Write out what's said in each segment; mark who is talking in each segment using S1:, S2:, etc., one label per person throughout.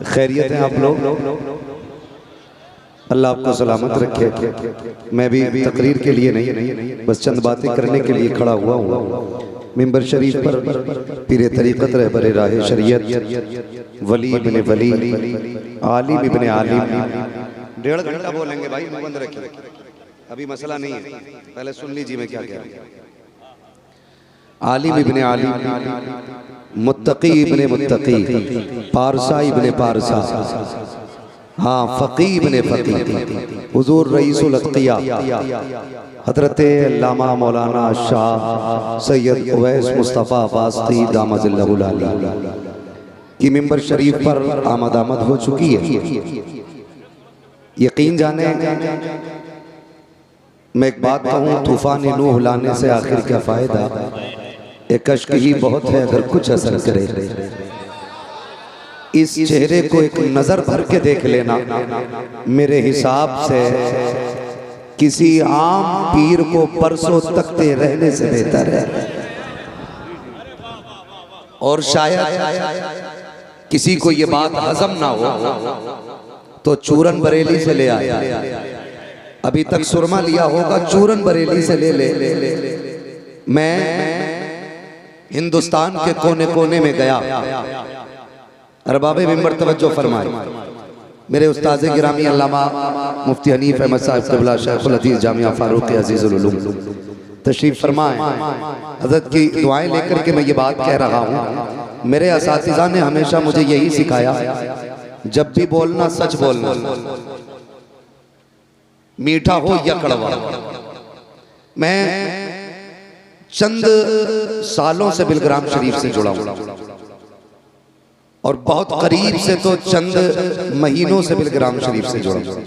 S1: खैरियत हैं आप लोग? अल्लाह आपको सलामत रखे। मैं भी तकरीर के लिए नहीं, बस चंद बातें करने के लिए खड़ा हुआ हूँ। मिंबर शरीफ पर पीरे तरीक़त रहबर राह शरीयत वली इब्ने वली आलिम इब्ने आलिम 1.5 घंटा बोलेंगे भाई, मुंह बंद रखिए, अभी मसला नहीं है, पहले सुन लीजिए मैं क्या कह रहा हूँ। आलिम इब्ने आलिम, मुत्तकी इब्ने मुत्तकी, पारसा इब्ने पारसा, हाँ फ़क़ी इब्ने फ़क़ी, हुज़ूर रईसुल अत्क़िया हज़रत अल्लामा मौलाना शाह सैयद उवैस मुस्तफ़ा वास्ती दामज़िल्लहुल आली की मिंबर शरीफ पर आमद हो चुकी है। यकीन जाने मैं एक बात कहूँ, तूफ़ान नूह लाने से आखिर क्या फ़ायदा, एक अश्क ही बहुत है अगर कुछ असर करे। इस चेहरे को एक नज़र भर के देख लेना मेरे हिसाब से किसी आम पीर को परसों तकते रहने से बेहतर है। और शायद किसी को ये बात हजम ना हो तो चूरन बरेली से ले आया, अभी तक सुरमा लिया होगा, चूरन बरेली से ले। मैं हिंदुस्तान के कोने कोने में गया, अरबाबे मिंबर तवज्जो फरमाए, मेरे उस्ताद गिरामी अल्लामा मुफ्ती हनीफ अहमद साहब क़िबला शेखुल हदीस जामिया फारूक अज़ीज़ुल उलूम तशरीफ़ फरमाए। हज़रत की दुआएं लेकर के मैं ये बात कह रहा हूँ, मेरे असातिज़ा ने हमेशा मुझे यही सिखाया, जब भी बोलना सच बोलना, मीठा हो या कड़वा। मैं चंद सालों से बिलग्राम शरीफ से जुड़ा हूँ और बहुत करीब से तो चंद महीनों से बिलग्राम शरीफ से जुड़ा हूँ।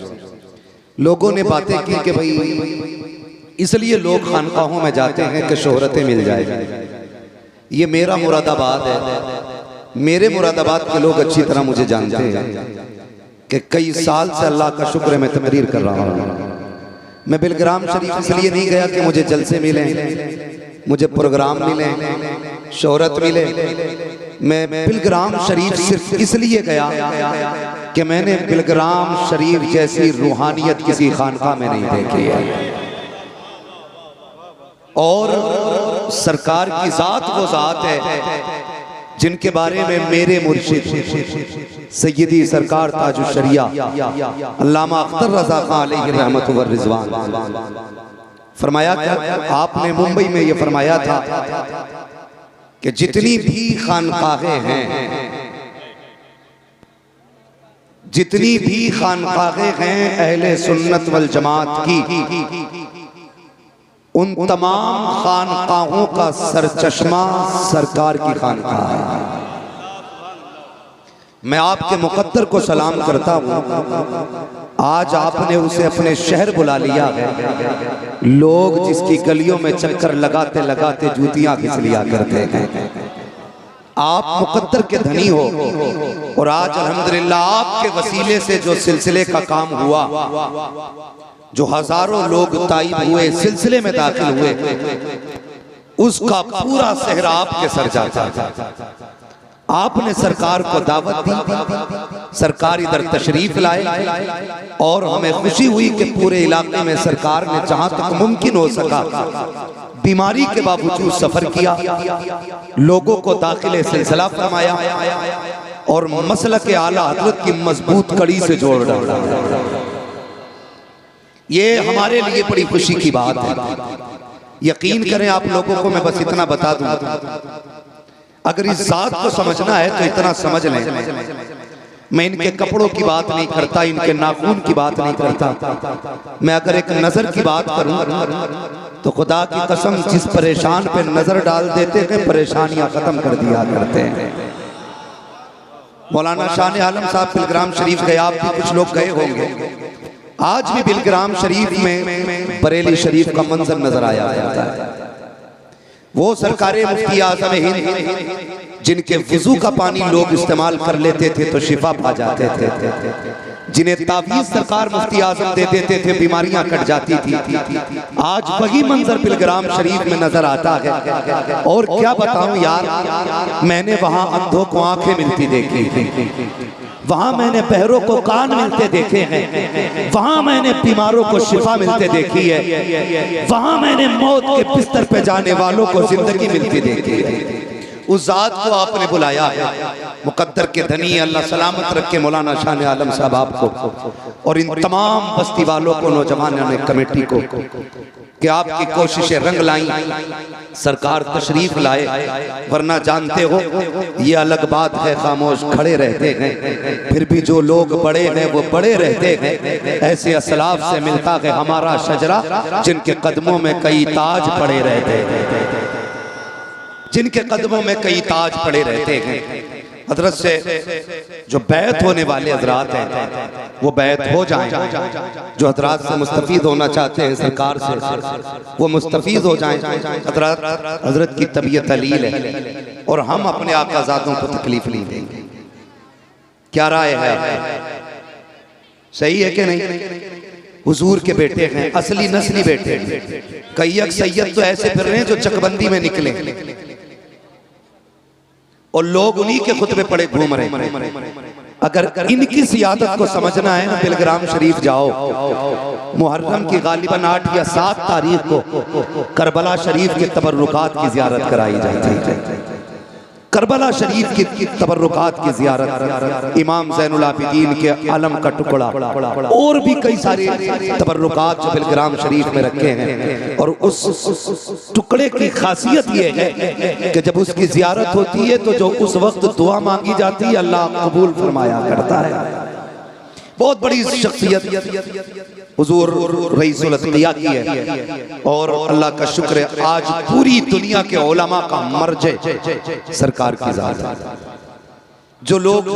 S1: लोगों ने बातें की कि भाई इसलिए लोग खानकाहों में जाते हैं कि शोहरतें मिल जाए। ये मेरा मुरादाबाद है, मेरे मुरादाबाद के लोग अच्छी तरह मुझे जानते हैं कि कई साल से अल्लाह का शुक्र है मैं तकरीर कर रहा हूँ। मैं बिलग्राम शरीफ इसलिए नहीं गया कि मुझे जलसे मिले, मुझे प्रोग्राम मिले, शोहरत मिले। मैं बिलग्राम शरीफ सिर्फ इसलिए गया कि मैंने बिलग्राम शरीफ जैसी रूहानियत किसी खानका में नहीं देखी है। और सरकार की ज़ात वो ज़ात है जिनके बारे में मेरे मुर्शिद सैयदी सरकार ताजुश शरिया अल्लामा अख्तर रज़ा खान अलैहि रहमत व रिज़वान फरमाया था। आपने मुंबई में ये फरमाया था कि जितनी भी खानकाहें हैं, जितनी भी खानकाहें हैं अहले सुन्नत वल जमात की, उन तमाम खानकाहों का सरचश्मा सरकार की खानकाह है। मैं आपके मुकद्दर को सलाम करता हूँ, आज आपने उसे अपने शहर बुला लिया है। लोग जिसकी गलियों में चक्कर लगाते लगाते जूतियां घिस लिया करते हैं। आप मुकद्दर के धनी हो और आज अल्हम्दुलिल्लाह आपके वसीले से जो सिलसिले का काम हुआ, जो हजारों लोग ताइब हुए, सिलसिले में दाखिल हुए, उसका पूरा सेहरा आपके सर जाता। आपने सरकार को दावत दी, सरकार इधर तशरीफ लाए और हमें खुशी हुई कि पूरे इलाके में सरकार ने जहां तक मुमकिन हो सका बीमारी के बावजूद सफर किया, लोगों को दाखिले सिलसिला फरमाया और मसलक के आला हज़रत की मजबूत कड़ी से जोड़ डाला। ये हमारे लिए बड़ी खुशी की बात है। यकीन करें आप लोगों को मैं बस इतना बता दूं, अगर इस जात को समझना है तो इतना समझ लें, मैं इनके कपड़ों की बात नहीं करता, इनके नाखून की बात नहीं करता। मैं अगर एक नजर की बात करूं तो खुदा की कसम जिस परेशान पे नजर डाल देते हैं परेशानियां खत्म कर दिया करते हैं। मौलाना शाह आलम साहब बिलग्राम शरीफ गए, आप भी कुछ लोग गए होंगे। आज भी बिलग्राम शरीफ में बरेली शरीफ का मंजर नजर आया करता है। वो सरकारे मुफ्ती आज़म हिंद जिनके वुज़ू का पानी लोग इस्तेमाल कर लेते थे तो शिफा पा जाते थे, जिन्हें तावीज़ सरकार मुफ्ती आज़म दे देते थे बीमारियां कट जाती थी, आज वही मंजर बिलग्राम शरीफ में नजर आता है। और क्या बताऊं यार, मैंने वहां अंधों को आंखें मिलती देखी थी, वहां मैंने बहरों को कान मिलते देखे हैं, वहां मैंने बीमारों को शिफा मिलते देखी है, वहां मैंने मौत के बिस्तर पे जाने वालों को जिंदगी मिलती देखी है। उस जात को आपने बुलाया है, मुकद्दर के धनी अल्लाह सलामत रखे मौलाना शान आलम साहब आपको और इन तमाम बस्ती वालों को, नौजवानों ने, कमेटी को, कि आपकी कोशिशें रंग लाई, सरकार तशरीफ लाए, वरना जानते हो ये अलग बात है, खामोश खड़े रहते हैं, फिर भी जो लोग बड़े हैं वो बड़े रहते हैं। ऐसे असलाफ से मिलता है हमारा शजरा, जिनके कदमों में कई ताज पड़े रहते हैं, जिनके कदमों में कई ताज पड़े रहते हैं। हजरत से जो बैत होने वाले हजरात हैं वो बैत हो जाएं, जो हजरात से मुस्तफीद होना चाहते हैं सरकार से वो मुस्तफीद हो जाएं। हजरत की तबीयत अलील है और हम अपने आकाजादों को तकलीफ नहीं देंगे। क्या राय है आपकी? सही है कि नहीं? हुजूर के बेटे हैं, असली नस्ली बेटे हैं। कई सैयद तो ऐसे फिर रहे हैं जो चकबंदी में निकले और लोग उन्हीं के खुतबे पड़े घूम रहे हैं। अगर इनकी सियादत को समझना है ना, बिलग्राम शरीफ जाओ, मुहर्रम की गालिबन 8 या 7 तारीख को करबला शरीफ के तबर्रुकात की जियारत कराई जाती है। करबला शरीफ की तबर्रुकात की जियारत, इमाम ज़ैनुल आबिदीन के अलम का टुकड़ा और भी कई सारे तबर्रुकात जो बिलग्राम शरीफ में रखे हैं। और उस टुकड़े की खासियत ये है कि जब उसकी जियारत होती है तो जो उस वक्त दुआ मांगी जाती है अल्लाह कबूल फरमाया करता है। बहुत बड़ी शख्सियत हुजूर रईसुल अत्किया की है और अल्लाह का शुक्र है आज पूरी दुनिया के उलमा का मर्जे सरकार की ज़ात है। जो लोग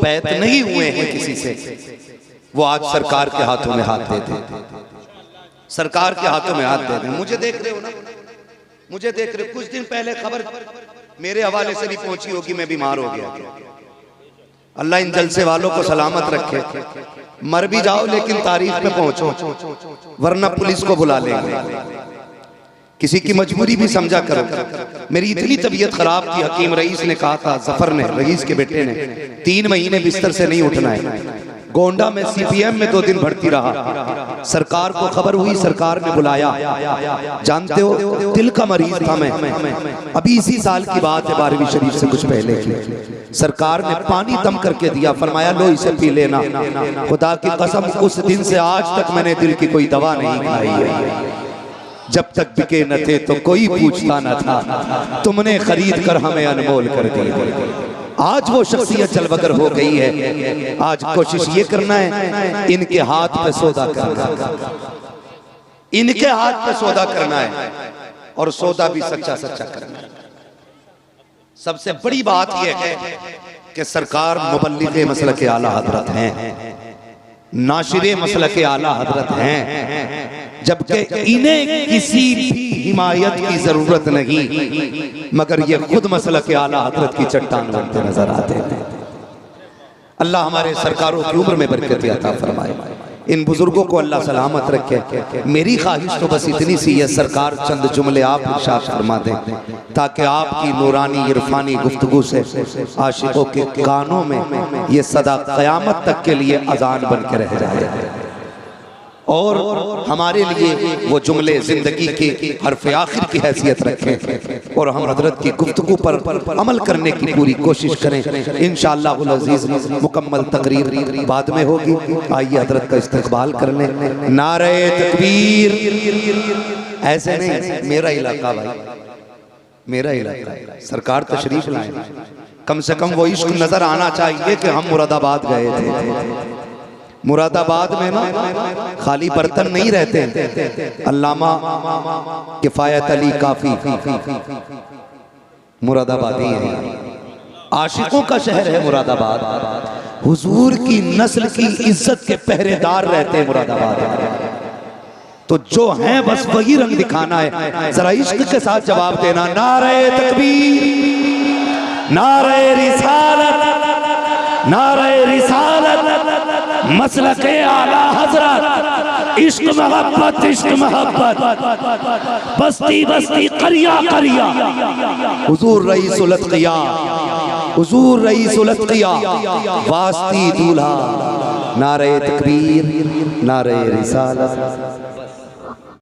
S1: बैत नहीं हुए हैं किसी से, वो आज सरकार के हाथों में हाथ देते हैं, सरकार के हाथों में हाथ देते हैं। मुझे देख रहे हो ना, मुझे देख रहे, कुछ दिन पहले खबर मेरे हवाले से भी पहुंची होगी, मैं बीमार हो गया। अल्लाह इन जलसे वालों को सलामत रखे। मर भी जाओ लेकिन तारीख पे पहुंचो, वरना पुलिस को बुला लेंगे। किसी की मजबूरी भी समझा करो। मेरी इतनी तबीयत खराब थी, हकीम रईस ने कहा था, जफर ने, रईस के बेटे ने, 3 महीने बिस्तर से नहीं उठना है। गोंडा में CPM में 2 दिन भर्ती रहा। सरकार को खबर हुई, सरकार ने बुलाया। जानते हो दिल का मरीज था मैं, अभी इसी साल की बात है, 12वीं शरीफ से कुछ पहले की। सरकार ने पानी दम करके दिया, फरमाया लो इसे पी लेना। खुदा की कसम उस दिन से आज तक मैंने दिल की कोई दवा नहीं खाई है। जब तक बिके न थे तो कोई पूछता न था, तुमने खरीद कर हमें अनमोल कर दिया। आज वो शख्सियत जलवगर हो गई है। आज कोशिश ये करना है इनके हाथ पे सौदा करना, इनके हाथ पे सौदा करना है और सौदा भी सच्चा सच्चा करना है। सबसे बड़ी बात यह है कि सरकार मुबल्लिग़े मसलक आला हजरत हैं, नाशिरे मसलक आला हजरत हैं, जबकि इन्हें किसी भी हिमायत की जरूरत नहीं, मगर ये खुद मसलक आला हजरत की चट्टान बनते नजर आते हैं। अल्लाह हमारे सरकारों की उम्र में बरकत अता फरमाए, इन बुजुर्गों को अल्लाह सलामत रखे। मेरी ख्वाहिश तो बस इतनी सी है, सरकार चंद जुमले आप इरशाद फरमा दें ताकि आपकी नूरानी इरफानी गुफ्तगू से आशिकों के कानों में ये सदा क़यामत तक के लिए अजान बन के रह जाए और हमारे लिए वो जुमले जिंदगी के हर्फ आखिर की हैसियत रखें और हम हजरत की गुफ्तगू पर अमल करने की पूरी कोशिश करें। इंशाअल्लाह अज़ीज़ मुकम्मल तकरीर बाद में होगी। आइए हजरत का इस्तकबाल कर लें। नारे तकबीर। ऐसे नहीं, मेरा इलाका भाई, मेरा इलाका, सरकार तशरीफ लाए, कम से कम वो इश्क नजर आना चाहिए कि हम मुरादाबाद गए थे। मुरादाबाद में ना खाली बर्तन नहीं रहते, अल्लामा किफायत अली काफी मुरादाबादी है। आशिकों का शहर है मुरादाबाद, हुजूर की नस्ल की इज्जत के पहरेदार रहते हैं मुरादाबाद। तो जो हैं बस वही रंग दिखाना है, जरा इश्क के साथ जवाब देना। नारे तकबीर, नारे रिसालत, नारे रिसालत, मसलके आला हजरत, इश्क मोहब्बत, इश्क मोहब्बत, बस्ती बस्ती करिया करिया, हुजूर रईसुल अत्किया, हुजूर रईसुल अत्किया वास्ती दूल्हा, नारे तकबीर, नारे रिसालत।